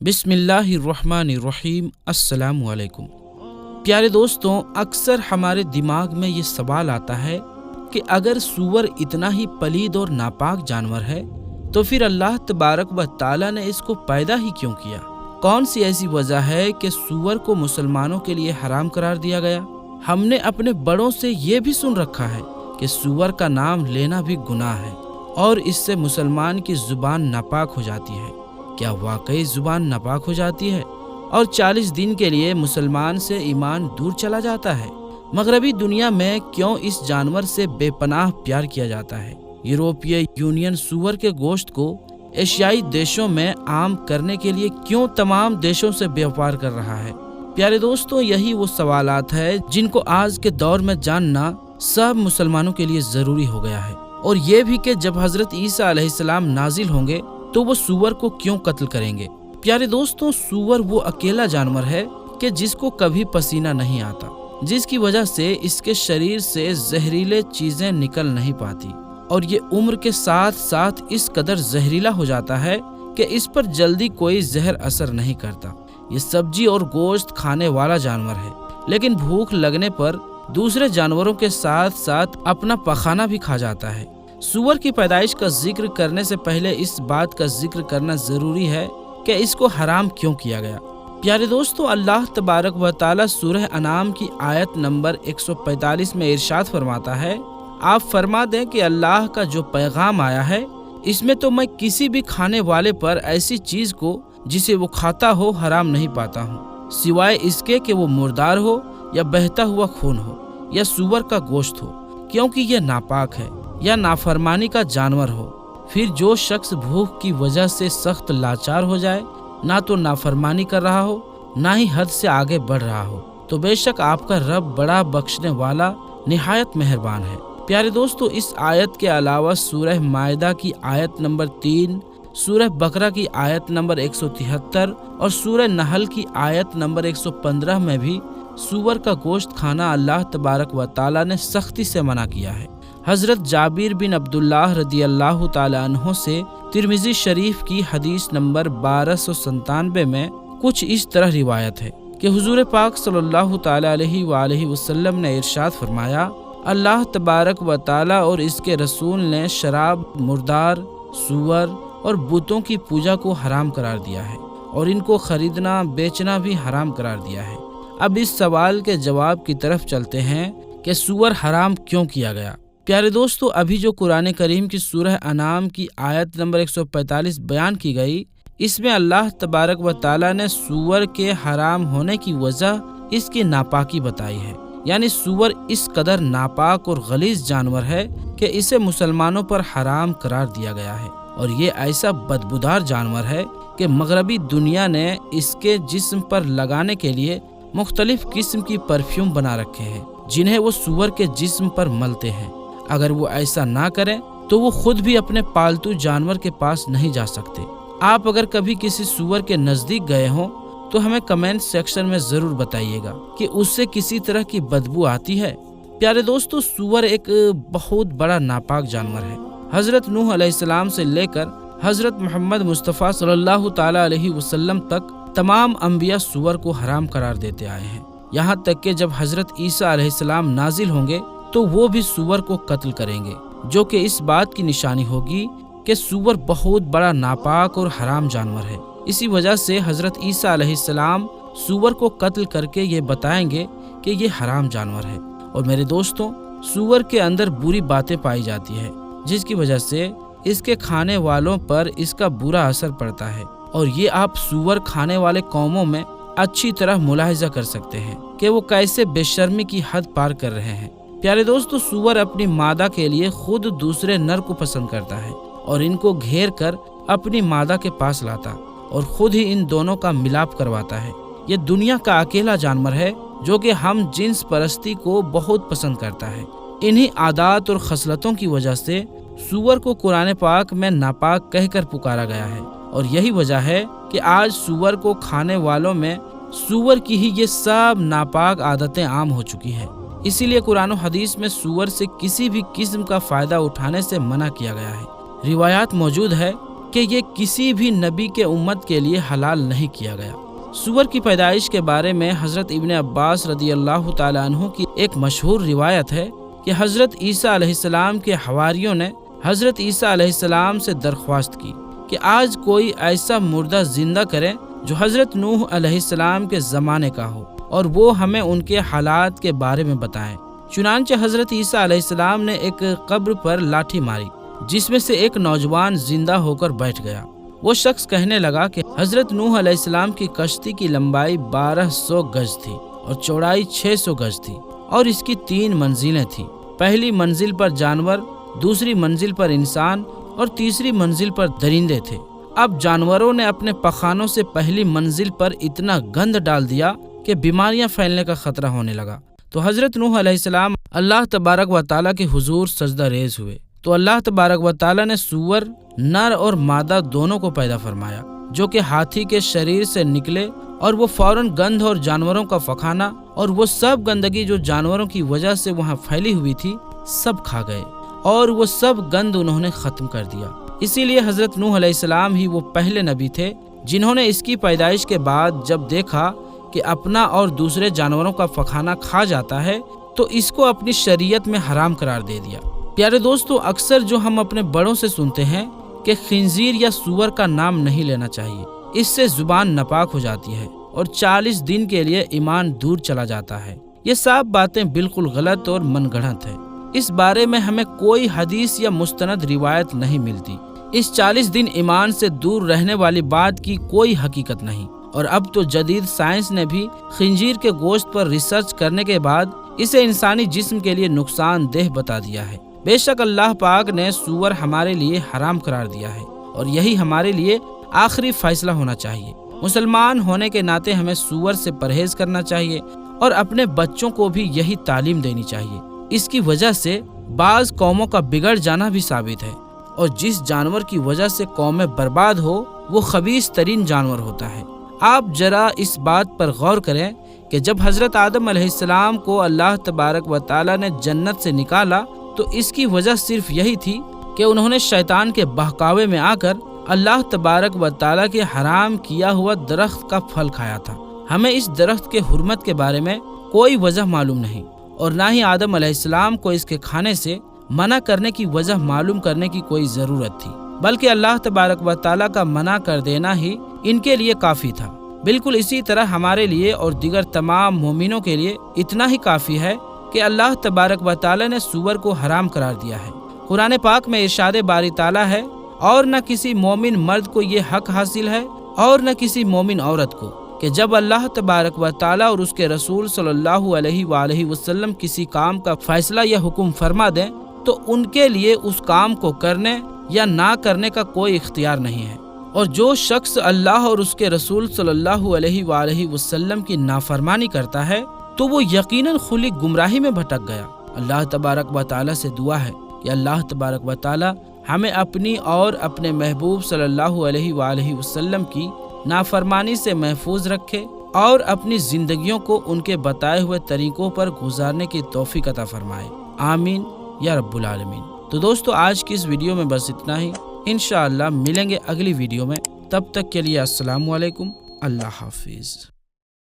بسم اللہ الرحمن الرحیم۔ السلام علیکم پیارے دوستوں، اکثر ہمارے دماغ میں یہ سوال آتا ہے کہ اگر سور اتنا ہی پلید اور ناپاک جانور ہے تو پھر اللہ تبارک و تعالیٰ نے اس کو پیدا ہی کیوں کیا؟ کون سی ایسی وجہ ہے کہ سور کو مسلمانوں کے لیے حرام قرار دیا گیا؟ ہم نے اپنے بڑوں سے یہ بھی سن رکھا ہے کہ سور کا نام لینا بھی گناہ ہے اور اس سے مسلمان کی زبان ناپاک ہو جاتی ہے۔ کیا واقعی زبان ناپاک ہو جاتی ہے اور 40 دن کے لیے مسلمان سے ایمان دور چلا جاتا ہے؟ مغربی دنیا میں کیوں اس جانور سے بے پناہ پیار کیا جاتا ہے؟ یورپی یونین سور کے گوشت کو ایشیائی دیشوں میں عام کرنے کے لیے کیوں تمام دیشوں سے بیوپار کر رہا ہے؟ پیارے دوستوں، یہی وہ سوالات ہیں جن کو آج کے دور میں جاننا سب مسلمانوں کے لیے ضروری ہو گیا ہے، اور یہ بھی کہ جب حضرت عیسیٰ علیہ السلام نازل ہوں گے تو وہ سور کو کیوں قتل کریں گے؟ پیارے دوستوں، سور وہ اکیلا جانور ہے کہ جس کو کبھی پسینہ نہیں آتا، جس کی وجہ سے اس کے شریر سے زہریلے چیزیں نکل نہیں پاتی، اور یہ عمر کے ساتھ ساتھ اس قدر زہریلا ہو جاتا ہے کہ اس پر جلدی کوئی زہر اثر نہیں کرتا۔ یہ سبزی اور گوشت کھانے والا جانور ہے، لیکن بھوک لگنے پر دوسرے جانوروں کے ساتھ ساتھ اپنا پخانہ بھی کھا جاتا ہے۔ سور کی پیدائش کا ذکر کرنے سے پہلے اس بات کا ذکر کرنا ضروری ہے کہ اس کو حرام کیوں کیا گیا۔ پیارے دوستو، اللہ تبارک و تعالی سورہ انعام کی آیت نمبر 145 میں ارشاد فرماتا ہے، آپ فرما دیں کہ اللہ کا جو پیغام آیا ہے اس میں تو میں کسی بھی کھانے والے پر ایسی چیز کو جسے وہ کھاتا ہو حرام نہیں پاتا ہوں، سوائے اس کے کہ وہ مردار ہو یا بہتا ہوا خون ہو یا سور کا گوشت ہو، کیونکہ یہ ناپاک ہے یا نافرمانی کا جانور ہو۔ پھر جو شخص بھوک کی وجہ سے سخت لاچار ہو جائے، نہ تو نافرمانی کر رہا ہو نہ ہی حد سے آگے بڑھ رہا ہو، تو بے شک آپ کا رب بڑا بخشنے والا نہایت مہربان ہے۔ پیارے دوستو، اس آیت کے علاوہ سورہ مائدہ کی آیت نمبر 3، سورہ بقرہ کی آیت نمبر 173 اور سورہ نحل کی آیت نمبر 115 میں بھی سور کا گوشت کھانا اللہ تبارک و تعالی نے سختی سے منع کیا ہے۔ حضرت جابر بن عبداللہ رضی اللہ تعالی عنہ سے ترمذی شریف کی حدیث نمبر 1297 میں کچھ اس طرح روایت ہے کہ حضور پاک صلی اللہ تعالی علیہ وآلہ وسلم نے ارشاد فرمایا، اللہ تبارک و تعالی اور اس کے رسول نے شراب، مردار، سور اور بتوں کی پوجا کو حرام قرار دیا ہے، اور ان کو خریدنا بیچنا بھی حرام قرار دیا ہے۔ اب اس سوال کے جواب کی طرف چلتے ہیں کہ سور حرام کیوں کیا گیا۔ پیارے دوستو، ابھی جو قرآن کریم کی سورہ انعام کی آیت نمبر 145 بیان کی گئی، اس میں اللہ تبارک و تعالی نے سور کے حرام ہونے کی وجہ اس کی ناپاکی بتائی ہے، یعنی سور اس قدر ناپاک اور غلیظ جانور ہے کہ اسے مسلمانوں پر حرام قرار دیا گیا ہے، اور یہ ایسا بدبودار جانور ہے کہ مغربی دنیا نے اس کے جسم پر لگانے کے لیے مختلف قسم کی پرفیوم بنا رکھے ہیں جنہیں وہ سور کے جسم پر ملتے ہیں۔ اگر وہ ایسا نہ کریں تو وہ خود بھی اپنے پالتو جانور کے پاس نہیں جا سکتے۔ آپ اگر کبھی کسی سور کے نزدیک گئے ہوں تو ہمیں کمنٹ سیکشن میں ضرور بتائیے گا کہ اس سے کسی طرح کی بدبو آتی ہے۔ پیارے دوستو، سور ایک بہت بڑا ناپاک جانور ہے۔ حضرت نوح علیہ السلام سے لے کر حضرت محمد مصطفیٰ صلی اللہ تعالی علیہ وسلم تک تمام انبیاء سور کو حرام قرار دیتے آئے ہیں، یہاں تک کہ جب حضرت عیسیٰ علیہ السلام نازل ہوں گے تو وہ بھی سور کو قتل کریں گے، جو کہ اس بات کی نشانی ہوگی کہ سور بہت بڑا ناپاک اور حرام جانور ہے۔ اسی وجہ سے حضرت عیسیٰ علیہ السلام سور کو قتل کر کے یہ بتائیں گے کہ یہ حرام جانور ہے۔ اور میرے دوستوں، سور کے اندر بری باتیں پائی جاتی ہے جس کی وجہ سے اس کے کھانے والوں پر اس کا برا اثر پڑتا ہے، اور یہ آپ سور کھانے والے قوموں میں اچھی طرح ملاحظہ کر سکتے ہیں کہ وہ کیسے بے شرمی کی حد پار کر رہے ہیں۔ پیارے دوستو، سور اپنی مادہ کے لیے خود دوسرے نر کو پسند کرتا ہے اور ان کو گھیر کر اپنی مادہ کے پاس لاتا اور خود ہی ان دونوں کا ملاپ کرواتا ہے۔ یہ دنیا کا اکیلا جانور ہے جو کہ ہم جنس پرستی کو بہت پسند کرتا ہے۔ انہی عادات اور خصلتوں کی وجہ سے سور کو قرآن پاک میں ناپاک کہہ کر پکارا گیا ہے، اور یہی وجہ ہے کہ آج سور کو کھانے والوں میں سور کی ہی یہ سب ناپاک عادتیں عام ہو چکی ہیں۔ اسی لیے قرآن و حدیث میں سور سے کسی بھی قسم کا فائدہ اٹھانے سے منع کیا گیا ہے۔ روایات موجود ہے کہ یہ کسی بھی نبی کے امت کے لیے حلال نہیں کیا گیا۔ سور کی پیدائش کے بارے میں حضرت ابن عباس رضی اللہ تعالیٰ عنہ کی ایک مشہور روایت ہے کہ حضرت عیسیٰ علیہ السلام کے حواریوں نے حضرت عیسیٰ علیہ السلام سے درخواست کی کہ آج کوئی ایسا مردہ زندہ کرے جو حضرت نوح علیہ السلام کے زمانے کا ہو اور وہ ہمیں ان کے حالات کے بارے میں بتائیں۔ چنانچہ حضرت عیسیٰ علیہ السلام نے ایک قبر پر لاٹھی ماری جس میں سے ایک نوجوان زندہ ہو کر بیٹھ گیا۔ وہ شخص کہنے لگا کہ حضرت نوح علیہ السلام کی کشتی کی لمبائی 1200 گز تھی اور چوڑائی 600 گز تھی اور اس کی 3 منزلیں تھیں۔ پہلی منزل پر جانور، دوسری منزل پر انسان اور تیسری منزل پر درندے تھے۔ اب جانوروں نے اپنے پخانوں سے پہلی منزل پر اتنا گند ڈال دیا کہ بیماریاں پھیلنے کا خطرہ ہونے لگا۔ تو حضرت نوح علیہ السلام اللہ تبارک و تعالیٰ کے حضور سجدہ ریز ہوئے تو اللہ تبارک و تعالیٰ نے سور، نر اور مادہ دونوں کو پیدا فرمایا جو کہ ہاتھی کے شریر سے نکلے، اور وہ فوراً گندھ اور جانوروں کا پخانہ اور وہ سب گندگی جو جانوروں کی وجہ سے وہاں پھیلی ہوئی تھی سب کھا گئے، اور وہ سب گند انہوں نے ختم کر دیا۔ اسی لیے حضرت نوح علیہ السلام ہی وہ پہلے نبی تھے جنہوں نے اس کی پیدائش کے بعد جب دیکھا کہ اپنا اور دوسرے جانوروں کا پخانہ کھا جاتا ہے تو اس کو اپنی شریعت میں حرام قرار دے دیا۔ پیارے دوستو، اکثر جو ہم اپنے بڑوں سے سنتے ہیں کہ خنزیر یا سور کا نام نہیں لینا چاہیے، اس سے زبان ناپاک ہو جاتی ہے اور 40 دن کے لیے ایمان دور چلا جاتا ہے، یہ سب باتیں بالکل غلط اور من گھڑت ہے۔ اس بارے میں ہمیں کوئی حدیث یا مستند روایت نہیں ملتی۔ اس 40 دن ایمان سے دور رہنے والی بات کی کوئی حقیقت نہیں، اور اب تو جدید سائنس نے بھی خنزیر کے گوشت پر ریسرچ کرنے کے بعد اسے انسانی جسم کے لیے نقصان دہ بتا دیا ہے۔ بے شک اللہ پاک نے سور ہمارے لیے حرام قرار دیا ہے، اور یہی ہمارے لیے آخری فیصلہ ہونا چاہیے۔ مسلمان ہونے کے ناطے ہمیں سور سے پرہیز کرنا چاہیے اور اپنے بچوں کو بھی یہی تعلیم دینی چاہیے۔ اس کی وجہ سے بعض قوموں کا بگڑ جانا بھی ثابت ہے، اور جس جانور کی وجہ سے قومیں برباد ہو وہ خبیث ترین جانور ہوتا ہے۔ آپ ذرا اس بات پر غور کریں کہ جب حضرت آدم علیہ السلام کو اللہ تبارک و تعالیٰ نے جنت سے نکالا تو اس کی وجہ صرف یہی تھی کہ انہوں نے شیطان کے بہکاوے میں آ کر اللہ تبارک و تعالیٰ کے حرام کیا ہوا درخت کا پھل کھایا تھا۔ ہمیں اس درخت کے حرمت کے بارے میں کوئی وجہ معلوم نہیں، اور نہ ہی آدم علیہ السلام کو اس کے کھانے سے منع کرنے کی وجہ معلوم کرنے کی کوئی ضرورت تھی، بلکہ اللہ تبارک و تعالیٰ کا منع کر دینا ہی ان کے لیے کافی تھا۔ بالکل اسی طرح ہمارے لیے اور دیگر تمام مومنوں کے لیے اتنا ہی کافی ہے کہ اللہ تبارک و تعالیٰ نے سور کو حرام قرار دیا ہے۔ قرآن پاک میں ارشاد باری تعالیٰ ہے، اور نہ کسی مومن مرد کو یہ حق حاصل ہے اور نہ کسی مومن عورت کو کہ جب اللہ تبارک و تعالیٰ اور اس کے رسول صلی اللہ علیہ وآلہ وسلم کسی کام کا فیصلہ یا حکم فرما دیں تو ان کے لیے اس کام کو کرنے یا نہ کرنے کا کوئی اختیار نہیں ہے، اور جو شخص اللہ اور اس کے رسول صلی اللہ علیہ وآلہ وسلم کی نافرمانی کرتا ہے تو وہ یقیناً کھلی گمراہی میں بھٹک گیا۔ اللہ تبارک و تعالیٰ سے دعا ہے کہ اللہ تبارک و تعالیٰ ہمیں اپنی اور اپنے محبوب صلی اللہ علیہ وآلہ وسلم کی نافرمانی سے محفوظ رکھے اور اپنی زندگیوں کو ان کے بتائے ہوئے طریقوں پر گزارنے کی توفیق عطا فرمائے، آمین یا رب العالمین۔ تو دوستو، آج کی اس ویڈیو میں بس اتنا ہی، انشاءاللہ ملیں گے اگلی ویڈیو میں، تب تک کے لیے السلام علیکم، اللہ حافظ۔